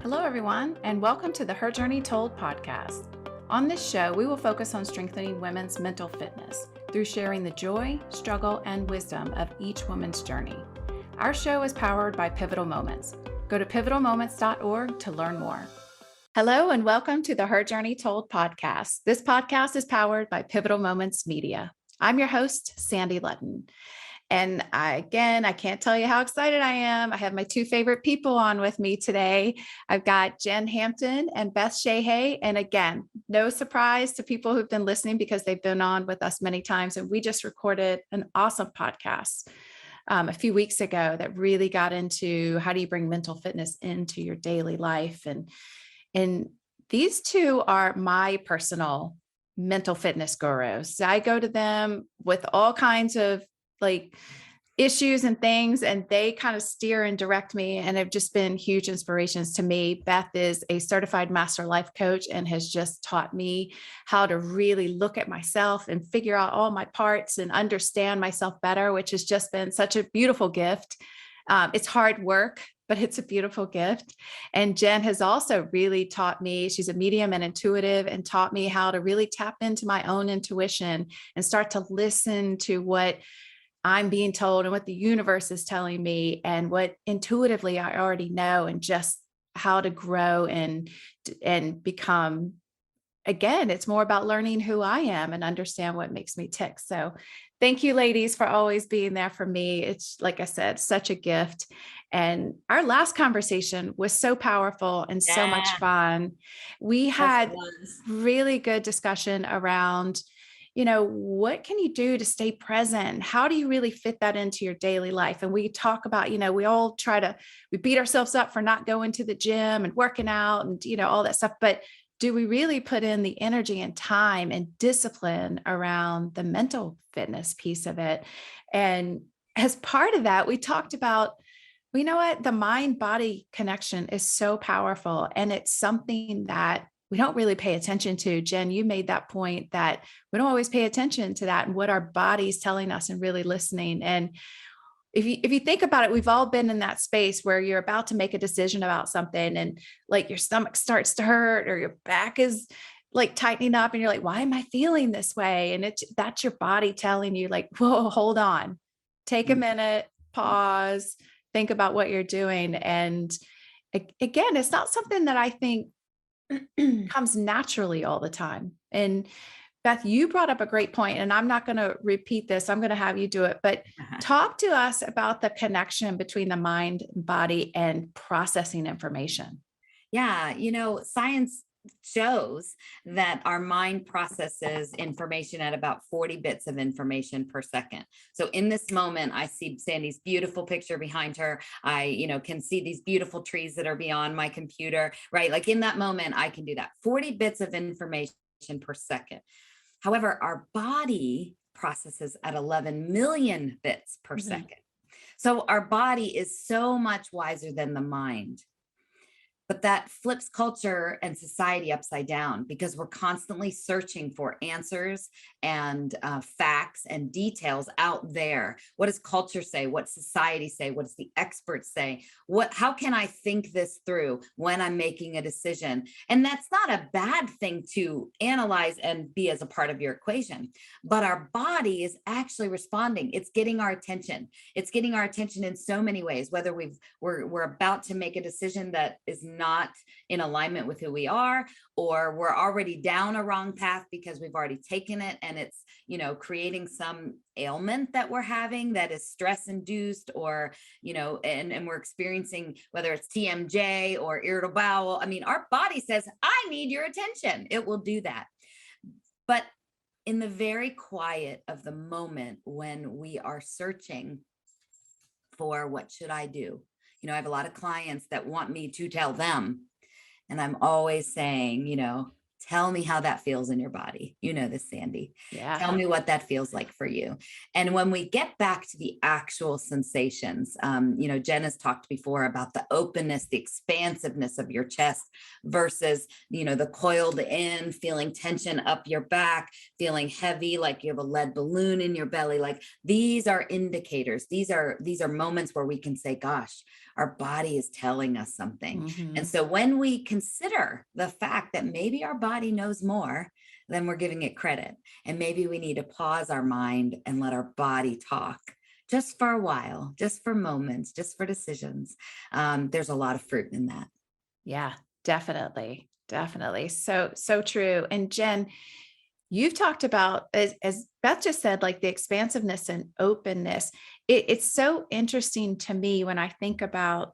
Hello, everyone, and welcome to the Her Journey Told podcast. On this show, we will focus on strengthening women's mental fitness through sharing the joy, struggle, and wisdom of each woman's journey. Our show is powered by Pivotal Moments. Go to pivotalmoments.org to learn more. Hello, and welcome to the Her Journey Told podcast. This podcast is powered by Pivotal Moments Media. I'm your host, Sandy Ludden. And I can't tell you how excited I am. I have my two favorite people on with me today. I've got Jen Hampton and Beth Shaha. And again, no surprise to people who've been listening because they've been on with us many times. And we just recorded an awesome podcast a few weeks ago that really got into how do you bring mental fitness into your daily life. And these two are my personal mental fitness gurus. I go to them with all kinds of issues and things, and they kind of steer and direct me, and have just been huge inspirations to me. Beth is a certified master life coach and has just taught me how to really look at myself and figure out all my parts and understand myself better, which has just been such a beautiful gift. It's hard work, but it's a beautiful gift. And Jen has also really taught me, she's a medium and intuitive, and taught me how to really tap into my own intuition and start to listen to what I'm being told and what the universe is telling me and what intuitively I already know, and just how to grow and become. Again, it's more about learning who I am and understand what makes me tick. So thank you, ladies, for always being there for me. It's, like I said, such a gift. And our last conversation was so powerful and so much fun. We had really good discussion around, what can you do to stay present? How do you really fit that into your daily life? And we talk about, we all we beat ourselves up for not going to the gym and working out and, all that stuff. But do we really put in the energy and time and discipline around the mental fitness piece of it? And as part of that, we talked about, the mind-body connection is so powerful. And it's something that we don't really pay attention to. Jen, you made that point that we don't always pay attention to that and what our body's telling us and really listening. And if you think about it, we've all been in that space where you're about to make a decision about something, and your stomach starts to hurt or your back is tightening up, and you're like, why am I feeling this way? And that's your body telling you whoa, hold on, take a minute, pause, think about what you're doing. And again, it's not something that I think comes naturally all the time. And Beth, you brought up a great point, and I'm not going to repeat this. I'm going to have you do it, but talk to us about the connection between the mind, body, and processing information. Yeah. Science shows that our mind processes information at about 40 bits of information per second. So in this moment, I see Sandy's beautiful picture behind her. I, can see these beautiful trees that are beyond my computer, right? Like in that moment, I can do that. 40 bits of information per second. However, our body processes at 11 million bits per second. So our body is so much wiser than the mind. But that flips culture and society upside down, because we're constantly searching for answers and facts and details out there. What does culture say? What does society say? What does the experts say? How can I think this through when I'm making a decision? And that's not a bad thing to analyze and be as a part of your equation. But our body is actually responding. It's getting our attention. It's getting our attention in so many ways, whether we're about to make a decision that is not in alignment with who we are, or we're already down a wrong path because we've already taken it and it's, creating some ailment that we're having that is stress induced, or, and we're experiencing, whether it's TMJ or irritable bowel. I mean, our body says, I need your attention. It will do that. But in the very quiet of the moment, when we are searching for what should I do? I have a lot of clients that want me to tell them. And I'm always saying, Tell me how that feels in your body. You know this, Sandy. Yeah. Tell me what that feels like for you. And when we get back to the actual sensations, Jen has talked before about the openness, the expansiveness of your chest versus, the coiled in, feeling tension up your back, feeling heavy, like you have a lead balloon in your belly. Like these are indicators. These are moments where we can say, gosh, our body is telling us something. Mm-hmm. And so when we consider the fact that maybe our body knows more than we're giving it credit, and maybe we need to pause our mind and let our body talk just for a while, just for moments, just for decisions, there's a lot of fruit in that. Yeah, definitely. Definitely. So true. And Jen, you've talked about, as Beth just said, like the expansiveness and openness. It's so interesting to me when I think about,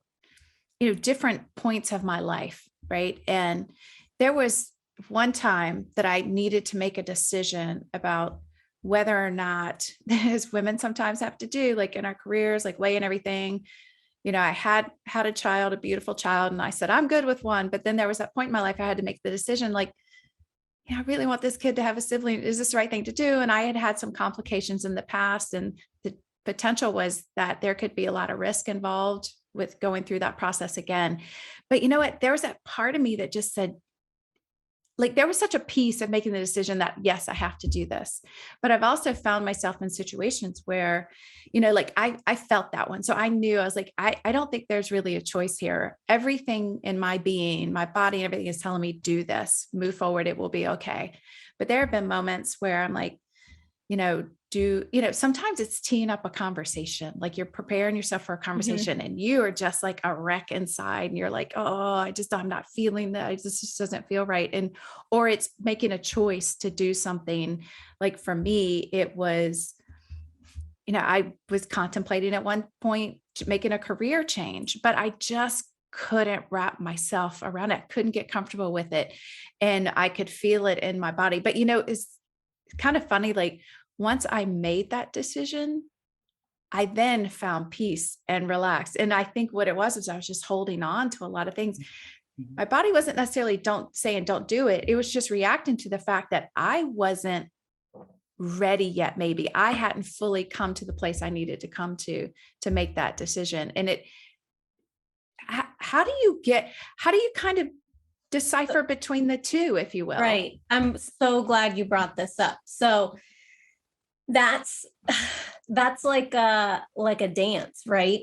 different points of my life, right? And there was one time that I needed to make a decision about whether or not, as women sometimes have to do, like in our careers, like weighing everything. I had a child, a beautiful child, and I said, I'm good with one. But then there was that point in my life I had to make the decision, like, I really want this kid to have a sibling. Is this the right thing to do? And I had some complications in the past, and the potential was that there could be a lot of risk involved with going through that process again. But you know what? There was that part of me that just said, like, there was such a piece of making the decision that, yes, I have to do this. But I've also found myself in situations where, like I felt that one. So I knew, I was like, I don't think there's really a choice here. Everything in my being, my body, and everything is telling me, do this, move forward. It will be okay. But there have been moments where I'm like, sometimes it's teeing up a conversation, like you're preparing yourself for a conversation and you are just like a wreck inside and you're like, oh, I'm not feeling that. This just doesn't feel right. Or it's making a choice to do something. Like for me, it was, I was contemplating at one point making a career change, but I just couldn't wrap myself around it. Couldn't get comfortable with it. And I could feel it in my body. But, it's kind of funny. Like once I made that decision, I then found peace and relaxed. And I think what it was I was just holding on to a lot of things. My body wasn't necessarily don't do it. It was just reacting to the fact that I wasn't ready yet. Maybe I hadn't fully come to the place I needed to come to make that decision. And how do you kind of decipher between the two, if you will? Right. I'm so glad you brought this up. So that's like a dance, right?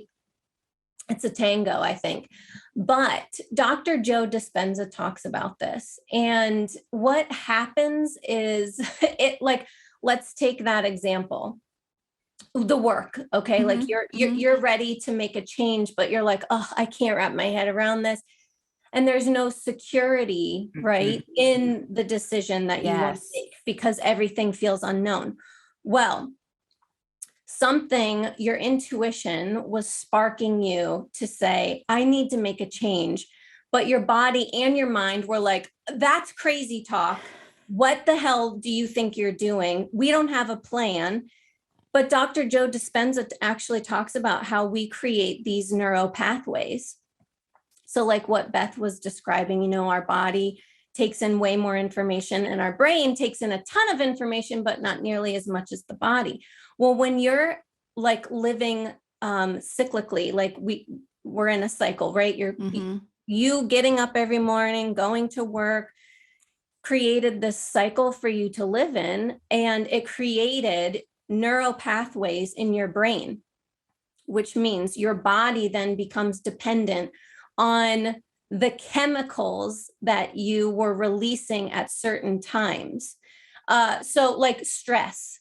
It's a tango, I think. But Dr. Joe Dispenza talks about this. And what happens is let's take that example. The work, okay? Mm-hmm. Like you're ready to make a change, but you're like, oh, I can't wrap my head around this. And there's no security, right, in the decision that you want to make because everything feels unknown. Well, your intuition was sparking you to say, I need to make a change. But your body and your mind were like, that's crazy talk. What the hell do you think you're doing? We don't have a plan. But Dr. Joe Dispenza actually talks about how we create these neural pathways. So like what Beth was describing, our body takes in way more information and our brain takes in a ton of information, but not nearly as much as the body. Well, when you're like living cyclically, like we're in a cycle, right? You getting up every morning, going to work, created this cycle for you to live in, and it created neural pathways in your brain, which means your body then becomes dependent on the chemicals that you were releasing at certain times. So like stress,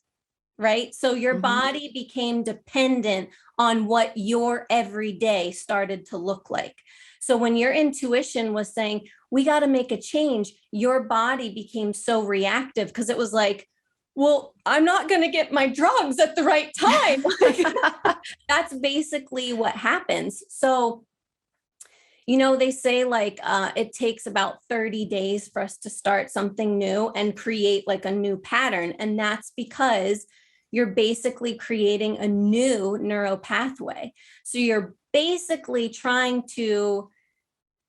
right? So your body became dependent on what your everyday started to look like. So when your intuition was saying, we got to make a change, your body became so reactive because it was like, well, I'm not going to get my drugs at the right time. That's basically what happens. So, they say like it takes about 30 days for us to start something new and create like a new pattern. And that's because you're basically creating a new neural pathway. So you're basically trying to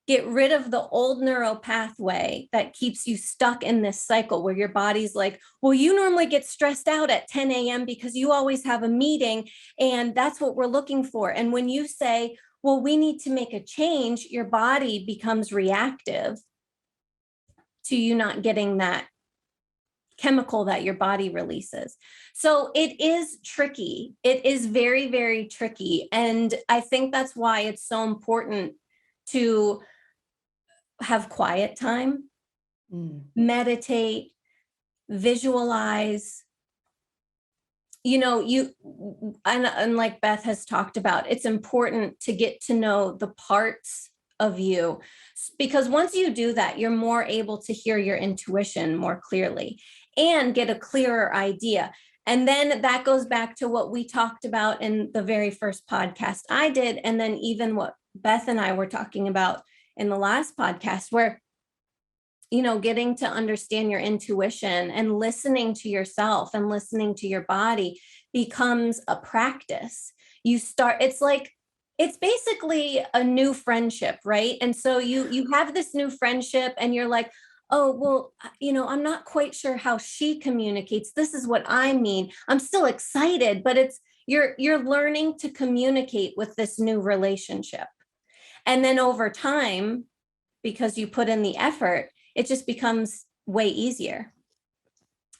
get rid of the old neural pathway that keeps you stuck in this cycle where your body's like, well, you normally get stressed out at 10 a.m. because you always have a meeting, and that's what we're looking for. And when you say, well, we need to make a change, your body becomes reactive to you not getting that chemical that your body releases. So it is tricky. It is very, very tricky. And I think that's why it's so important to have quiet time, meditate, visualize. And like Beth has talked about, it's important to get to know the parts of you, because once you do that, you're more able to hear your intuition more clearly and get a clearer idea. And then that goes back to what we talked about in the very first podcast I did. And then even what Beth and I were talking about in the last podcast, where, getting to understand your intuition and listening to yourself and listening to your body becomes a practice. It's basically a new friendship, right? And so you have this new friendship and you're like, oh, well, I'm not quite sure how she communicates. This is what I mean. I'm still excited, but you're learning to communicate with this new relationship. And then over time, because you put in the effort, it just becomes way easier.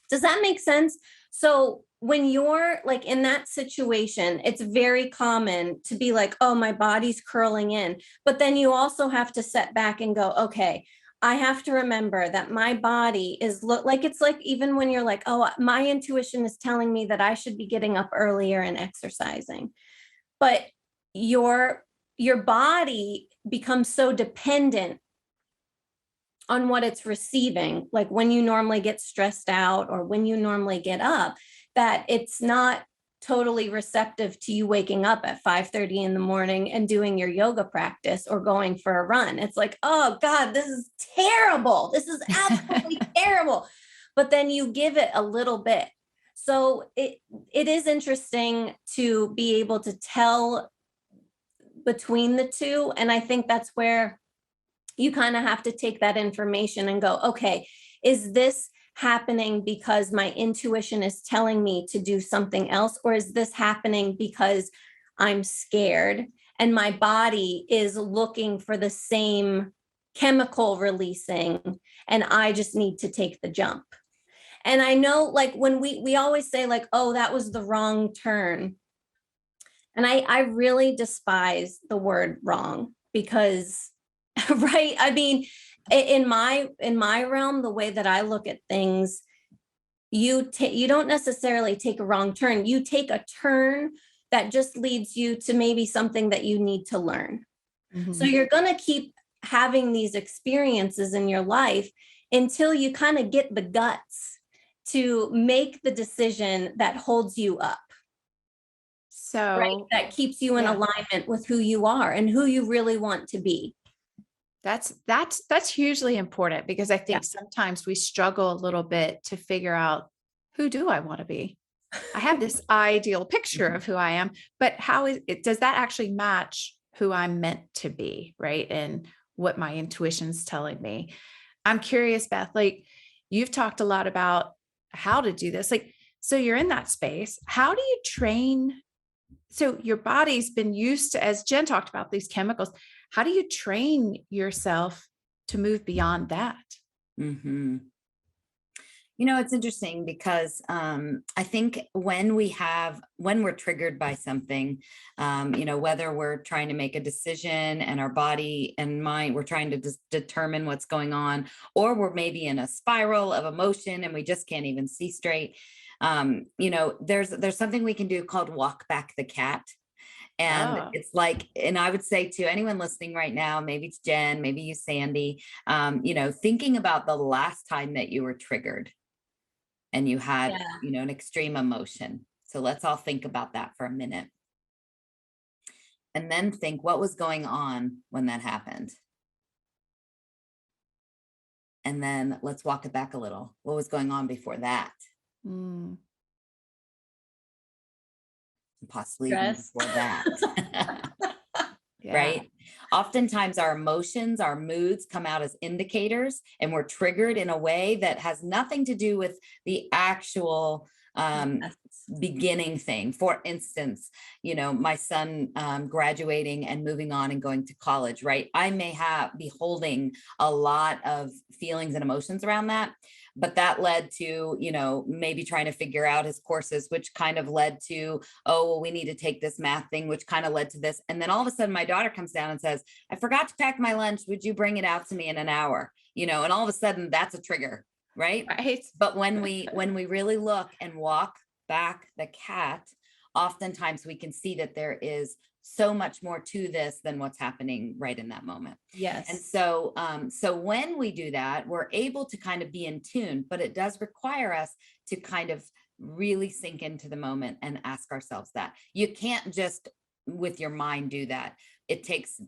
Does that make sense? So when you're like in that situation, it's very common to be like, oh, my body's curling in. But then you also have to set back and go, okay, I have to remember that my body is it's like even when you're like, oh, my intuition is telling me that I should be getting up earlier and exercising. But your body becomes so dependent on what it's receiving, like when you normally get stressed out or when you normally get up, that it's not totally receptive to you waking up at 5:30 in the morning and doing your yoga practice or going for a run. It's like, oh God, this is terrible. This is absolutely terrible. But then you give it a little bit. So it is interesting to be able to tell between the two. And I think that's where you kind of have to take that information and go, okay, is this happening because my intuition is telling me to do something else? Or is this happening because I'm scared and my body is looking for the same chemical releasing and I just need to take the jump? And I know, like, when we always say like, oh, that was the wrong turn. And I really despise the word wrong because right. I mean, in my realm, the way that I look at things, you don't necessarily take a wrong turn. You take a turn that just leads you to maybe something that you need to learn. Mm-hmm. So you're going to keep having these experiences in your life until you kind of get the guts to make the decision that holds you up. So right? That keeps you in alignment with who you are and who you really want to be. That's hugely important, because I think sometimes we struggle a little bit to figure out, who do I want to be? I have this ideal picture of who I am, but does that actually match who I'm meant to be? Right. And what my intuition's telling me. I'm curious, Beth, like you've talked a lot about how to do this. Like, so you're in that space. How do you train? So your body's been used to, as Jen talked about, these chemicals. How do you train yourself to move beyond that? Mm-hmm. It's interesting because I think when we're triggered by something, whether we're trying to make a decision and our body and mind, we're trying to determine what's going on, or we're maybe in a spiral of emotion and we just can't even see straight. There's something we can do called walk back the cat. And it's like, and I would say to anyone listening right now, maybe it's Jen, maybe you, Sandy, thinking about the last time that you were triggered and you had, an extreme emotion. So let's all think about that for a minute. And then think, what was going on when that happened? And then let's walk it back a little. What was going on before that? Possibly even before that. Right. Oftentimes our emotions, our moods come out as indicators, and we're triggered in a way that has nothing to do with the actual Yes. beginning thing. For instance, my son graduating and moving on and going to college, right? I may be holding a lot of feelings and emotions around that, but that led to, maybe trying to figure out his courses, which kind of led to, oh, well, we need to take this math thing, which kind of led to this. And then all of a sudden my daughter comes down and says, I forgot to pack my lunch. Would you bring it out to me in an hour? And all of a sudden that's a trigger, right? Right. But when we really look and walk back the cat, oftentimes we can see that there is so much more to this than what's happening right in that moment. Yes. And so, when we do that, we're able to kind of be in tune, but it does require us to kind of really sink into the moment and ask ourselves that. You can't just with your mind do that. It takes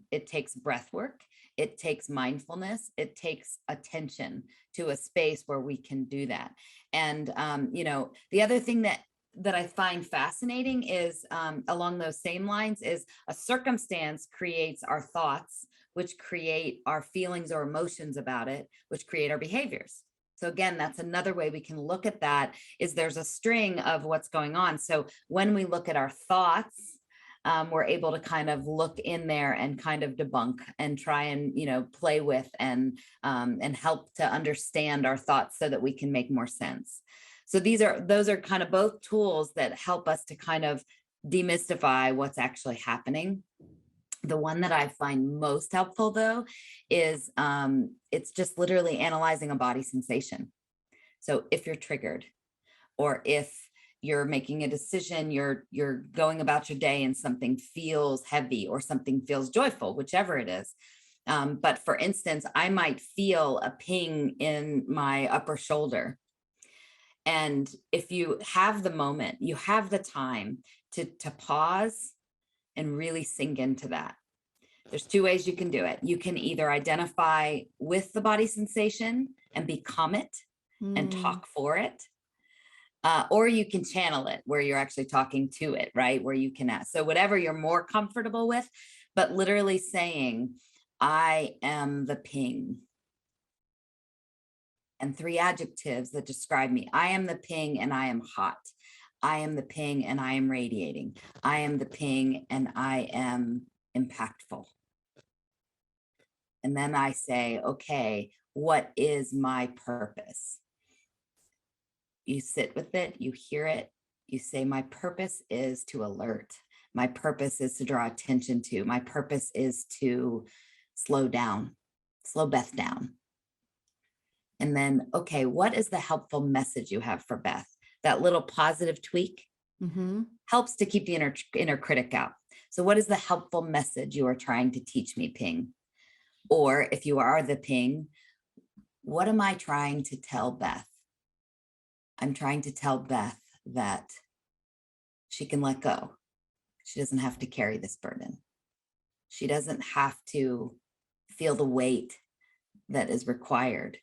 breath work. It takes mindfulness. It takes attention to a space where we can do that. And, the other thing that I find fascinating is along those same lines is a circumstance creates our thoughts, which create our feelings or emotions about it, which create our behaviors. So again, that's another way we can look at that is there's a string of what's going on. So when we look at our thoughts, we're able to kind of look in there and kind of debunk and try and, play with and help to understand our thoughts so that we can make more sense. So those are kind of both tools that help us to kind of demystify what's actually happening. The one that I find most helpful though is it's just literally analyzing a body sensation. So if you're triggered, or if you're making a decision, you're going about your day and something feels heavy or something feels joyful, whichever it is. But for instance, I might feel a ping in my upper shoulder. And if you have the moment, you have the time to pause and really sink into that. There's two ways you can do it. You can either identify with the body sensation and become it and talk for it. Or you can channel it where you're actually talking to it, right? Where you can ask. So whatever you're more comfortable with, but literally saying, I am the ping. And 3 adjectives that describe me. I am the ping and I am hot. I am the ping and I am radiating. I am the ping and I am impactful. And then I say, okay, what is my purpose? You sit with it, you hear it, you say, my purpose is to alert. My purpose is to draw attention to. My purpose is to slow Beth down. And then, okay, what is the helpful message you have for Beth? That little positive tweak helps to keep the inner critic out. So what is the helpful message you are trying to teach me, ping? Or if you are the ping, what am I trying to tell Beth? I'm trying to tell Beth that she can let go. She doesn't have to carry this burden. She doesn't have to feel the weight that is required.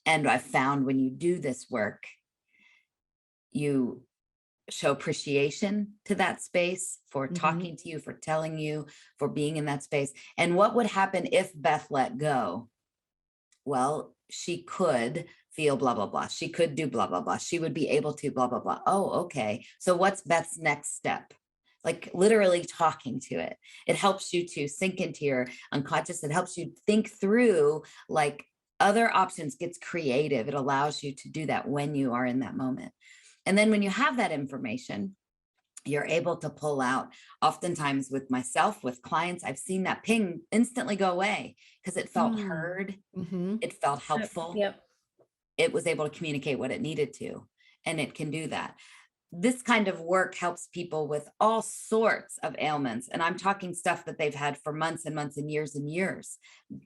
And I've found when you do this work, you show appreciation to that space for talking to you, for telling you, for being in that space. And what would happen if Beth let go? Well, she could feel blah, blah, blah. She could do blah, blah, blah. She would be able to blah, blah, blah. Oh, okay. So what's Beth's next step? Like literally talking to it. It helps you to sink into your unconscious. It helps you think through like other options, gets creative. It allows you to do that when you are in that moment. And then when you have that information, you're able to pull out. Oftentimes with myself, with clients, I've seen that ping instantly go away because it felt heard. It felt helpful. Yep. It was able to communicate what it needed to, and it can do that. This kind of work helps people with all sorts of ailments. And I'm talking stuff that they've had for months and months and years,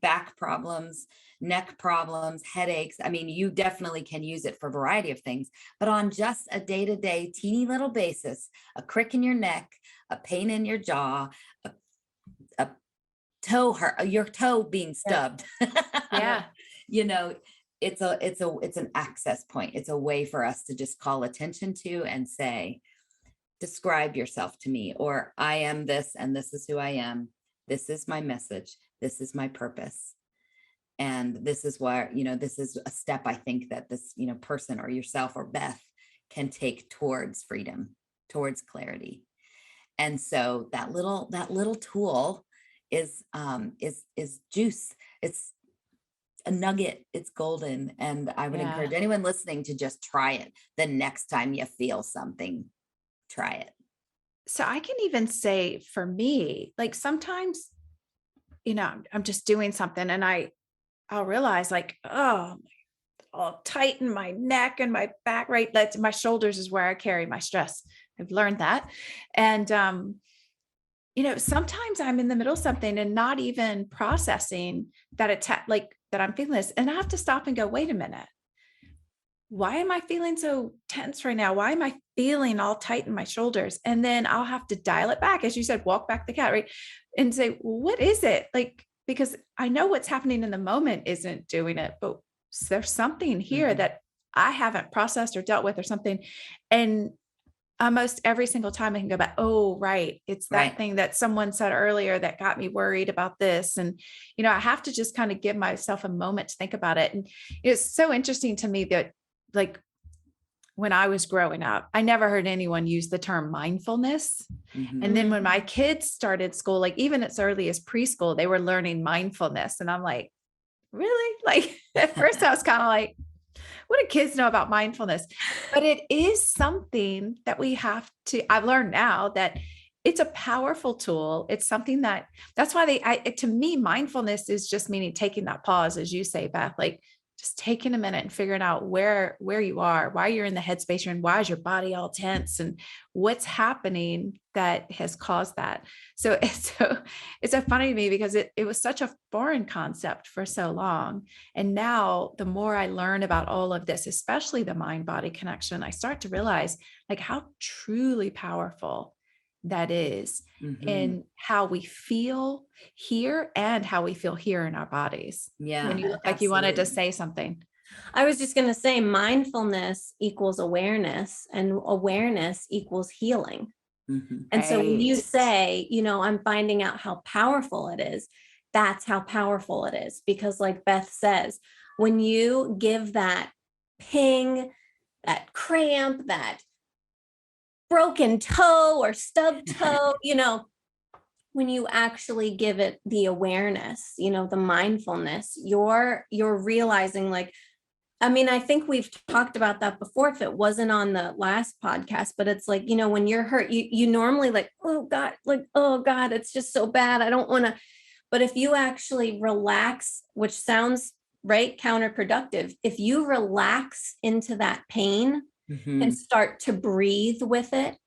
back problems, neck problems, headaches. I mean, you definitely can use it for a variety of things, but on just a day-to-day teeny little basis, a crick in your neck, a pain in your jaw, a toe hurt, your toe being stubbed. Yeah. It's an access point. It's a way for us to just call attention to and say, describe yourself to me, or I am this, and this is who I am. This is my message. this is my purpose. And this is where, this is a step I think that this, person or yourself or Beth can take towards freedom, towards clarity. And so that little tool is juice. It's a nugget. It's golden. And I would encourage anyone listening to just try it. The next time you feel something, try it. So I can even say for me, like sometimes, I'm just doing something and I'll realize like, oh, I'll tighten my neck and my back, right? That's my shoulders is where I carry my stress. I've learned that. And, sometimes I'm in the middle of something and not even processing that that I'm feeling this. And I have to stop and go, wait a minute. Why am I feeling so tense right now? Why am I feeling all tight in my shoulders? And then I'll have to dial it back. As you said, walk back the cat, right? And say, well, what is it? Like, because I know what's happening in the moment isn't doing it, but there's something here that I haven't processed or dealt with or something. And almost every single time I can go back, oh, right. It's that thing that someone said earlier that got me worried about this. And, I have to just kind of give myself a moment to think about it. And it's so interesting to me that like when I was growing up, I never heard anyone use the term mindfulness. And then when my kids started school, like even as early as preschool, they were learning mindfulness. And I'm like, really? Like at first I was kind of like, what do kids know about mindfulness? But it is something that I've learned now that it's a powerful tool. It's something that's why to me, mindfulness is just meaning taking that pause, as you say, Beth, like just taking a minute and figuring out where you are, why you're in the headspace you're in, why is your body all tense and what's happening that has caused that. So it's so funny to me because it was such a foreign concept for so long. And now the more I learn about all of this, especially the mind body connection, I start to realize like how truly powerful that is in how we feel here and how we feel here in our bodies. Yeah. When you look like you wanted to say something. I was just going to say mindfulness equals awareness and awareness equals healing. And so when you say, I'm finding out how powerful it is, that's how powerful it is. Because like Beth says, when you give that ping, that cramp, that broken toe or stubbed toe, when you actually give it the awareness, the mindfulness, you're realizing like, I think we've talked about that before if it wasn't on the last podcast, but it's like, when you're hurt, you normally like, oh God, it's just so bad. I don't want to, but if you actually relax, which sounds counterproductive, if you relax into that pain and start to breathe with it,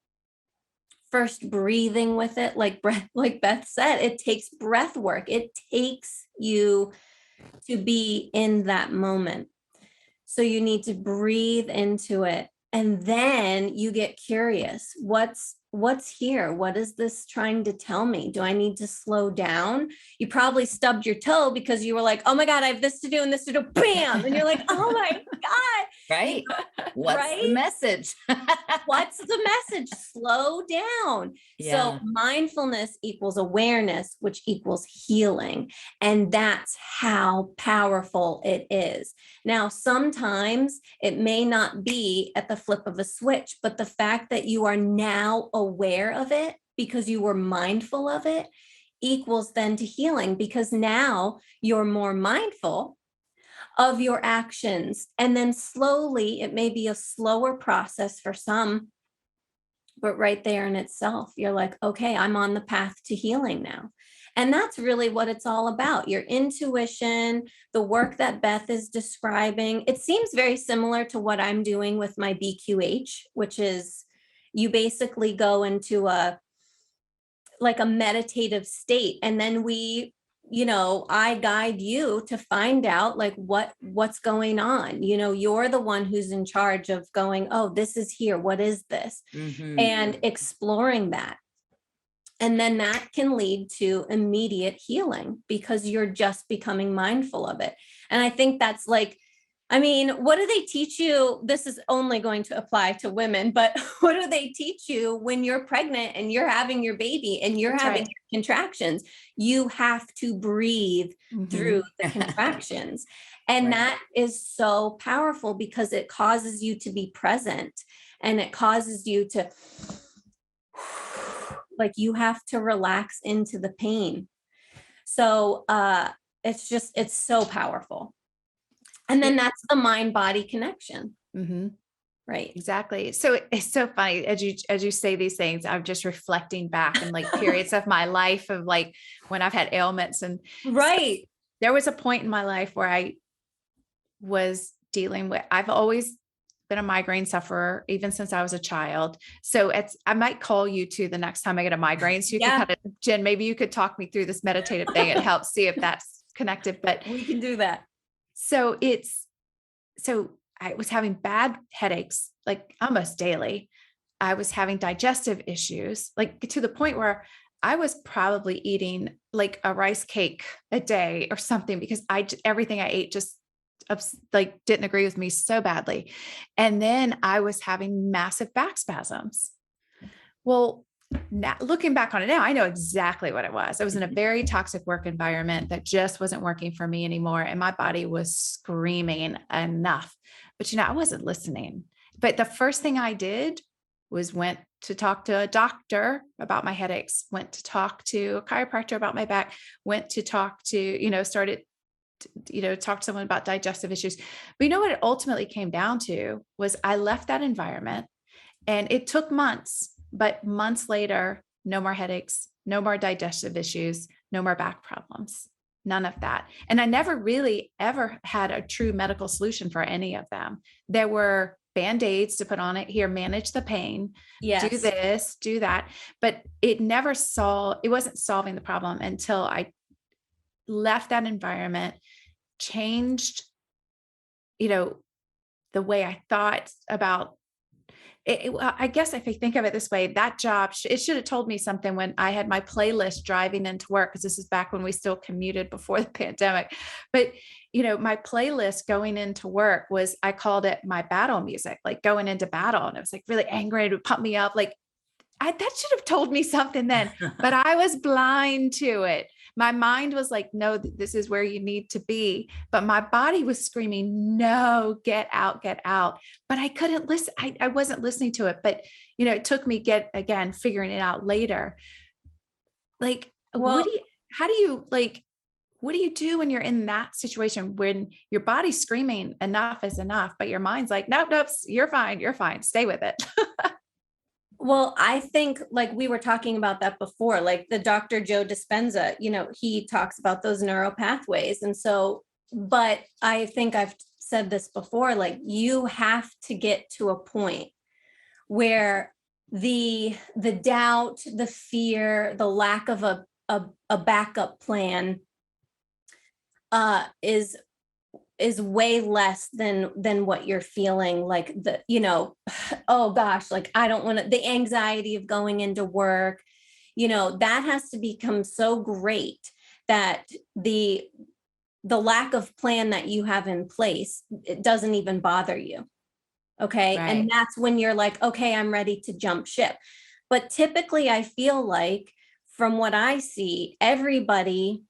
first breathing with it, like Beth said, it takes breath work. It takes you to be in that moment. So you need to breathe into it. And then you get curious. What's here? What is this trying to tell me? Do I need to slow down? You probably stubbed your toe because you were like, oh my God, I have this to do and this to do. Bam. And you're like, oh my God. Right. What's the message? What's the message? Slow down. Yeah. So mindfulness equals awareness, which equals healing. And that's how powerful it is. Now, sometimes it may not be at the flip of a switch, but the fact that you are now aware of it because you were mindful of it equals then to healing, because now you're more mindful of your actions. And then slowly, it may be a slower process for some, but right there in itself, you're like, okay, I'm on the path to healing now. And that's really what it's all about. Your intuition, the work that Beth is describing, it seems very similar to what I'm doing with my BQH, which is you basically go into a meditative state. And then I guide you to find out like what's going on. You're the one who's in charge of going, oh, this is here. What is this? And exploring that. And then that can lead to immediate healing because you're just becoming mindful of it. And I think that's like I mean, what do they teach you? This is only going to apply to women, but what do they teach you when you're pregnant and you're having your baby and you're That's having right. your contractions? You have to breathe through the contractions. And Right. that is so powerful because it causes you to be present and it causes you to, like, you have to relax into the pain. So it's so powerful. And then that's the mind body connection. Mm-hmm. Right. Exactly. So it's so funny as you say these things, I'm just reflecting back in like periods of my life of like when I've had ailments. And Right. there was a point in my life where I was dealing with, I've always been a migraine sufferer, even since I was a child. So I might call you too the next time I get a migraine. So you Yeah. could kind of, Jen, maybe you could talk me through this meditative thing. It helps see if that's connected. But We can do that. so I was having bad headaches, like almost daily. I was having digestive issues, like to the point where I was probably eating like a rice cake a day or something because everything I ate just like didn't agree with me so badly. And then I was having massive back spasms. Well, now, looking back on it now, I know exactly what it was. I was in a very toxic work environment that just wasn't working for me anymore. And my body was screaming enough, but I wasn't listening. But the first thing I did was went to talk to a doctor about my headaches, went to talk to a chiropractor about my back, went to talk to, started talk to someone about digestive issues. But what it ultimately came down to was I left that environment and it took months, but months later, no more headaches, no more digestive issues, no more back problems, none of that. And I never really ever had a true medical solution for any of them. There were Band-Aids to put on it. Here, manage the pain, Yes. do this, do that. But it wasn't solving the problem until I left that environment, changed, the way I thought about it. I guess if I think of it this way, that job, it should have told me something when I had my playlist driving into work, because this is back when we still commuted before the pandemic. But, my playlist going into work I called it my battle music, like going into battle. And it was like really angry. It would pump me up. Like that should have told me something then, but I was blind to it. My mind was like, no, this is where you need to be. But my body was screaming, no, get out, get out. But I couldn't listen. I wasn't listening to it. But, it took me figuring it out later. Like, Well, what do you do when you're in that situation when your body's screaming enough is enough, but your mind's like, nope, you're fine. Stay with it. Well, I think like we were talking about that before, like the Dr. Joe Dispenza, he talks about those neural pathways. And so, but I think I've said this before, like you have to get to a point where the doubt, the fear, the lack of a backup plan is way less than what you're feeling, like oh gosh, like I don't want to, the anxiety of going into work, that has to become so great that the lack of plan that you have in place, it doesn't even bother you. Okay. Right. And that's when you're like, okay, I'm ready to jump ship. But typically I feel like from what I see, everybody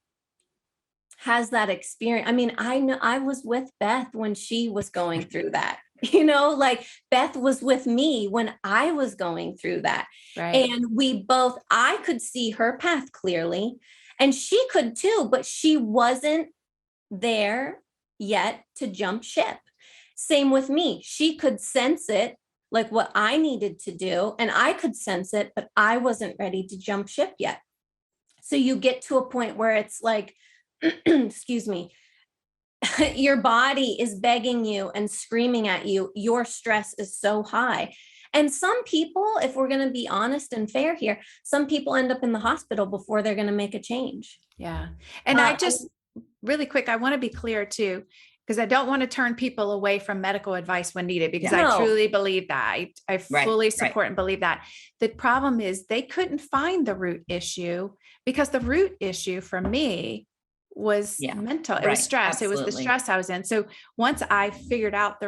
has that experience. I mean, I know I was with Beth when she was going through that, like Beth was with me when I was going through that. Right. And I could see her path clearly and she could too, but she wasn't there yet to jump ship. Same with me. She could sense it, like what I needed to do, and I could sense it, but I wasn't ready to jump ship yet. So you get to a point where it's like, excuse me, your body is begging you and screaming at you. Your stress is so high. And some people, if we're going to be honest and fair here, some people end up in the hospital before they're going to make a change. Yeah. And I just really quick, I want to be clear too, because I don't want to turn people away from medical advice when needed, because I truly believe that. I fully support and believe that. The problem is they couldn't find the root issue, because the root issue for me was Yeah. mental. It was Right. stress. It was the Absolutely. stress I was in. So once I figured out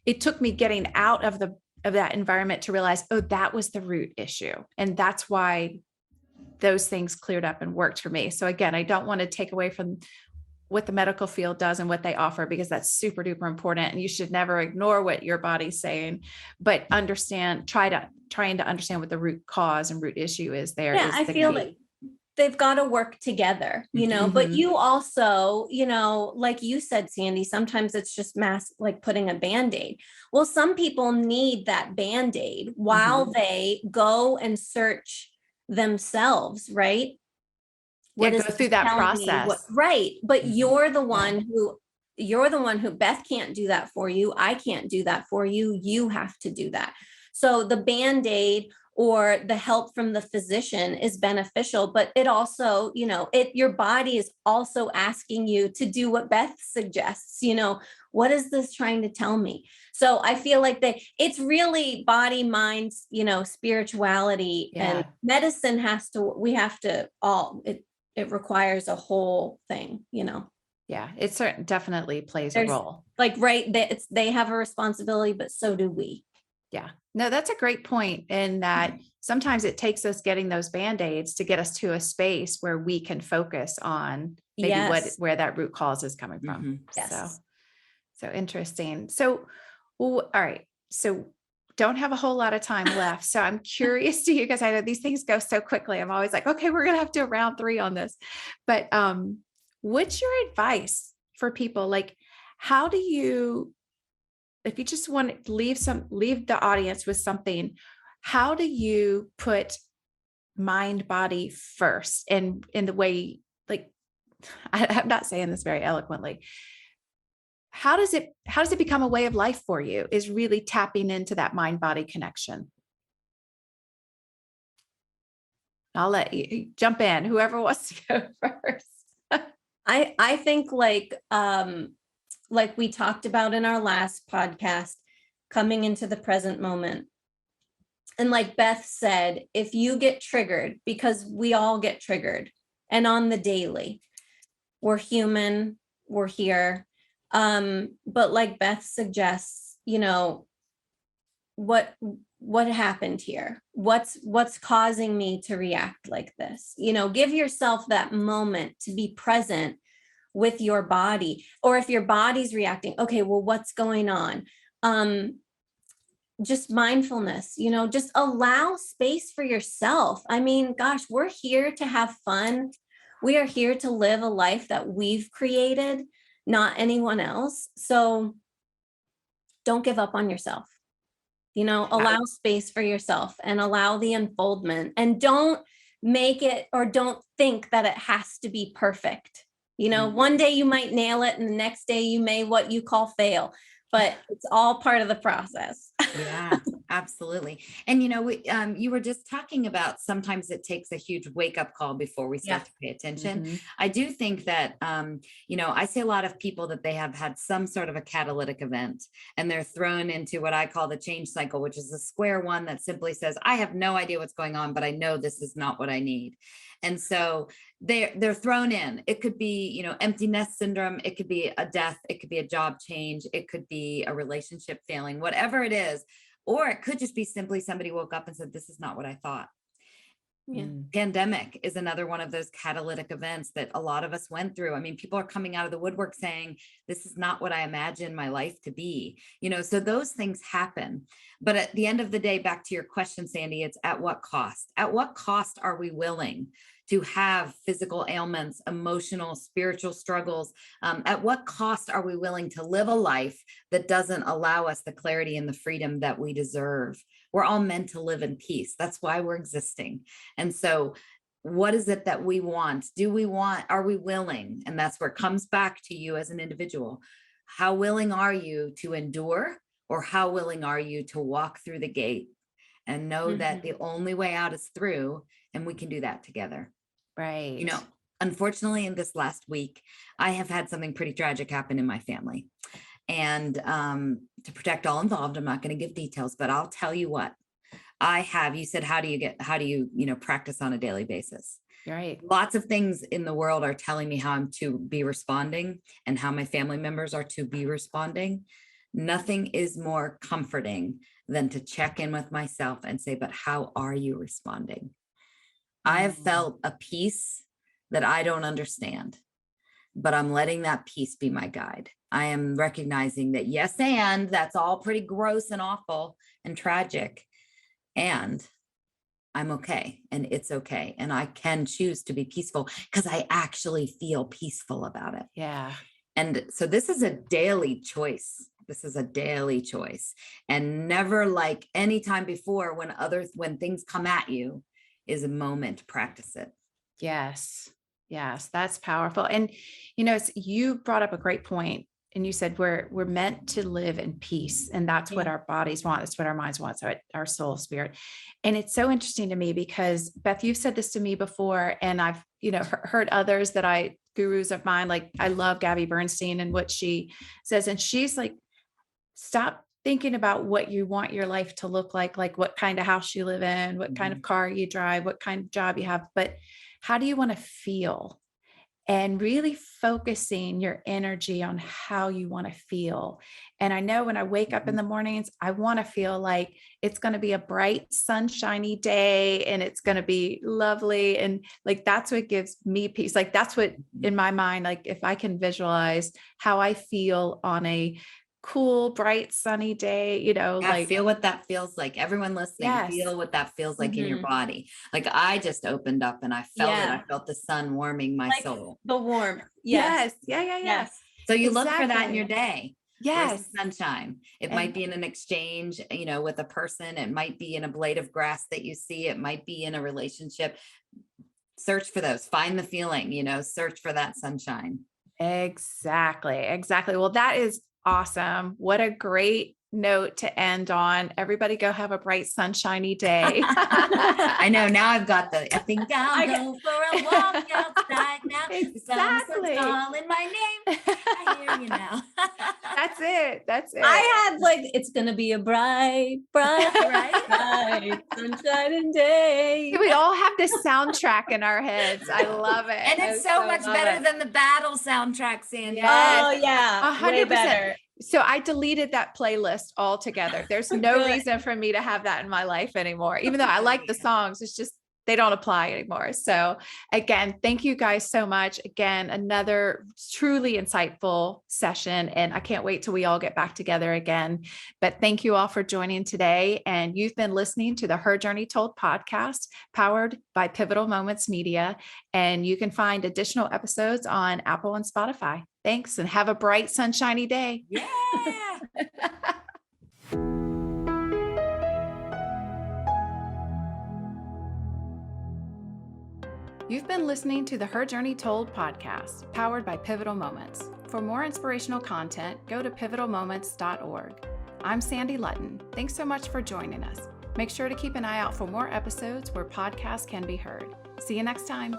it took me getting out of that environment to realize, oh, that was the root issue. And that's why those things cleared up and worked for me. So again, I don't want to take away from what the medical field does and what they offer, because that's super duper important. And you should never ignore what your body's saying, but trying to understand what the root cause and root issue is there Yeah, is I the feel key. like they've got to work together, Mhm. but you also, like you said, Sandy, sometimes it's just like putting a Band-Aid. Well, some people need that Band-Aid while they go and search themselves, right? Yeah, What go is through this that telling me? process. Right. But Mhm. you're the one who Beth can't do that for you. I can't do that for you. You have to do that. So the Band-Aid or the help from the physician is beneficial, but it also, your body is also asking you to do what Beth suggests. What is this trying to tell me? So I feel like it's really body, mind, spirituality, and Yeah. medicine it requires a whole thing. Yeah. It certainly definitely plays a There's role. like, right, they have a responsibility, but so do we. Yeah. No, that's a great point. In that sometimes it takes us getting those Band-Aids to get us to a space where we can focus on maybe Yes. where that root cause is coming from. Mhm. Yes. So interesting. So, all right. So don't have a whole lot of time left. So I'm curious to you, because I know these things go so quickly. I'm always like, okay, we're going to have to do round 3 on this. But what's your advice for people? Like, how do you, if you just want to leave the audience with something, how do you put mind, body first? And in the way, like, I'm not saying this very eloquently. How does it become a way of life for you, is really tapping into that mind body connection? I'll let you jump in, whoever wants to go first. I think like we talked about in our last podcast, coming into the present moment. And like Beth said, if you get triggered, because we all get triggered, and on the daily, we're human, we're here. But like Beth suggests, what happened here? What's causing me to react like this? Give yourself that moment to be present with your body. Or if your body's reacting, okay, well, what's going on? Just mindfulness, just allow space for yourself. I mean, gosh, we're here to have fun. We are here to live a life that we've created, not anyone else. So don't give up on yourself. Allow space for yourself and allow the unfoldment, and don't make it, or don't think that it has to be perfect. One day you might nail it and the next day you may what you call fail, but it's all part of the process. Yeah, absolutely. And you were just talking about sometimes it takes a huge wake up call before we start to pay attention. Mhm. I do think that, I see a lot of people that they have had some sort of a catalytic event, and they're thrown into what I call the change cycle, which is the square one that simply says, I have no idea what's going on, but I know this is not what I need. And so they're thrown in. It could be, empty nest syndrome. It could be a death. It could be a job change. It could be a relationship failing, whatever it is. Or it could just be simply somebody woke up and said, this is not what I thought. Yeah. Pandemic is another one of those catalytic events that a lot of us went through. I mean, people are coming out of the woodwork saying, this is not what I imagined my life to be, so those things happen. But at the end of the day, back to your question, Sandy, it's at what cost? At what cost are we willing to have physical ailments, emotional, spiritual struggles? At what cost are we willing to live a life that doesn't allow us the clarity and the freedom that we deserve? We're all meant to live in peace. That's why we're existing. And so what is it that we want? Are we willing? And that's where it comes back to you as an individual. How willing are you to endure, or how willing are you to walk through the gate and know that the only way out is through, and we can do that together? Right. Unfortunately, in this last week, I have had something pretty tragic happen in my family. And to protect all involved, I'm not going to give details, but I'll tell you what, You said, how do you, practice on a daily basis? Right. Lots of things in the world are telling me how I'm to be responding and how my family members are to be responding. Nothing is more comforting than to check in with myself and say, but how are you responding? I have felt a peace that I don't understand, but I'm letting that peace be my guide. I am recognizing that, yes, and that's all pretty gross and awful and tragic. And I'm okay, and it's okay. And I can choose to be peaceful because I actually feel peaceful about it. Yeah. And so this is a daily choice. And never like any time before when things come at you is a moment to practice it. Yes. Yes. That's powerful. And, you brought up a great point. And you said we're meant to live in peace, and that's what our bodies want. That's what our minds want. So our soul, spirit. And it's so interesting to me because Beth, you've said this to me before, and I've, heard others gurus of mine, like I love Gabby Bernstein and what she says. And she's like, stop thinking about what you want your life to look like what kind of house you live in, what kind of car you drive, what kind of job you have, but how do you want to feel? And really focusing your energy on how you want to feel. And I know when I wake up in the mornings, I want to feel like it's going to be a bright, sunshiny day and it's going to be lovely. And like, that's what gives me peace. Like, that's what in my mind, like if I can visualize how I feel on a cool, bright, sunny day, Feel what that feels like. Everyone listening, feel what that feels like in your body. Like I just opened up and I felt it. I felt the sun warming my soul. The warmth. Yes. Yeah. So you look for that in your day. Yes. Sunshine. It might be in an exchange, with a person. It might be in a blade of grass that you see. It might be in a relationship. Search for those. Find the feeling, search for that sunshine. Exactly. Well, that is awesome. What a great note to end on. Everybody go have a bright, sunshiny day. I know. Now I've got I think I'll go for a walk outside now. Exactly. The sun's calling my name. I hear you now. That's it. I had it's going to be a bright, sunshiny day. We all have this soundtrack in our heads. I love it. And it's so much better than the battle soundtrack, Sandy. Yes. Oh yeah. 100%. So I deleted that playlist altogether. There's no reason for me to have that in my life anymore. Even though I like the songs, it's just, they don't apply anymore. So again, thank you guys so much. Again, another truly insightful session, and I can't wait till we all get back together again. But thank you all for joining today. And you've been listening to the Her Journey Told podcast, powered by Pivotal Moments Media. And you can find additional episodes on Apple and Spotify. Thanks, and have a bright, sunshiny day. Yeah. You've been listening to the Her Journey Told podcast, powered by Pivotal Moments. For more inspirational content, go to pivotalmoments.org. I'm Sandy Lutton. Thanks so much for joining us. Make sure to keep an eye out for more episodes where podcasts can be heard. See you next time.